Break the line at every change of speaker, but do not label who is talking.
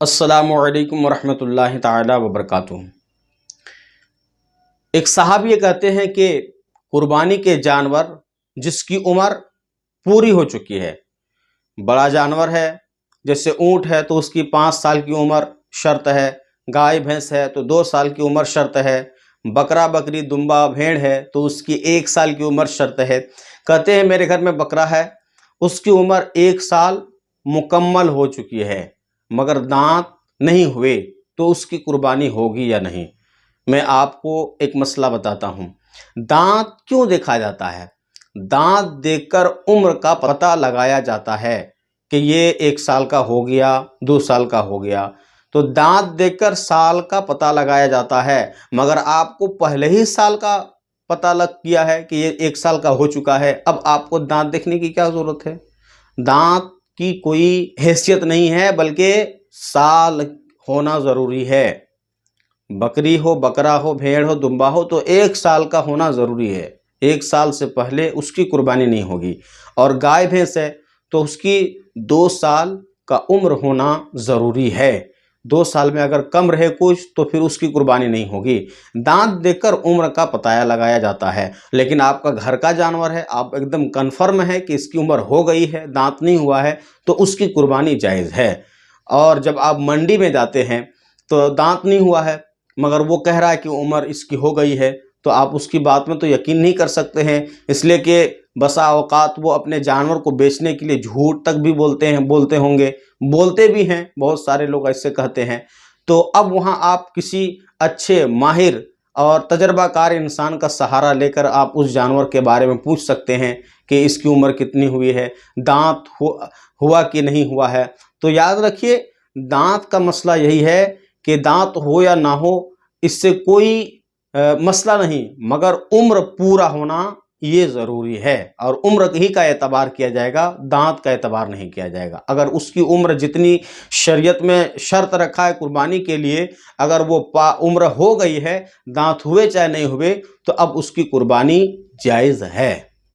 السلام علیکم ورحمۃ اللہ تعالی وبرکاتہ۔ ایک صحابی یہ کہتے ہیں کہ قربانی کے جانور جس کی عمر پوری ہو چکی ہے، بڑا جانور ہے جیسے اونٹ ہے تو اس کی 5 سال کی عمر شرط ہے، گائے بھینس ہے تو 2 سال کی عمر شرط ہے، بکرا بکری دمبا بھیڑ ہے تو اس کی 1 سال کی عمر شرط ہے۔ کہتے ہیں میرے گھر میں بکرا ہے، اس کی عمر 1 سال مکمل ہو چکی ہے مگر دانت نہیں ہوئے تو اس کی قربانی ہوگی یا نہیں؟ میں آپ کو ایک مسئلہ بتاتا ہوں۔ دانت کیوں دیکھا جاتا ہے؟ دانت دیکھ کر عمر کا پتہ لگایا جاتا ہے کہ یہ 1 سال کا ہو گیا، 2 سال کا ہو گیا، تو دانت دیکھ کر سال کا پتہ لگایا جاتا ہے، مگر آپ کو پہلے ہی سال کا پتہ لگ گیا ہے کہ یہ 1 سال کا ہو چکا ہے، اب آپ کو دانت دیکھنے کی کیا ضرورت ہے؟ دانت کی کوئی حیثیت نہیں ہے بلکہ سال ہونا ضروری ہے۔ بکری ہو، بکرا ہو، بھیڑ ہو، دمبا ہو تو 1 سال کا ہونا ضروری ہے، 1 سال سے پہلے اس کی قربانی نہیں ہوگی۔ اور گائے بھینس ہے تو اس کی 2 سال کا عمر ہونا ضروری ہے، 2 سال میں اگر کم رہے کچھ تو پھر اس کی قربانی نہیں ہوگی۔ دانت دیکھ کر عمر کا پتہ لگایا جاتا ہے، لیکن آپ کا گھر کا جانور ہے، آپ ایک دم کنفرم ہے کہ اس کی عمر ہو گئی ہے، دانت نہیں ہوا ہے تو اس کی قربانی جائز ہے۔ اور جب آپ منڈی میں جاتے ہیں تو دانت نہیں ہوا ہے مگر وہ کہہ رہا ہے کہ عمر اس کی ہو گئی ہے، تو آپ اس کی بات میں تو یقین نہیں کر سکتے ہیں، اس لیے کہ بسا اوقات وہ اپنے جانور کو بیچنے کے لیے جھوٹ تک بھی بولتے ہوں گے، بولتے بھی ہیں، بہت سارے لوگ ایسے کہتے ہیں۔ تو اب وہاں آپ کسی اچھے ماہر اور تجربہ کار انسان کا سہارا لے کر آپ اس جانور کے بارے میں پوچھ سکتے ہیں کہ اس کی عمر کتنی ہوئی ہے، دانت ہوا کہ نہیں ہوا ہے۔ تو یاد رکھیے، دانت کا مسئلہ یہی ہے کہ دانت ہو یا نہ ہو اس سے کوئی مسئلہ نہیں، مگر عمر پورا ہونا یہ ضروری ہے، اور عمر ہی کا اعتبار کیا جائے گا، دانت کا اعتبار نہیں کیا جائے گا۔ اگر اس کی عمر جتنی شریعت میں شرط رکھا ہے قربانی کے لیے، اگر وہ عمر ہو گئی ہے، دانت ہوئے چاہے نہیں ہوئے، تو اب اس کی قربانی جائز ہے۔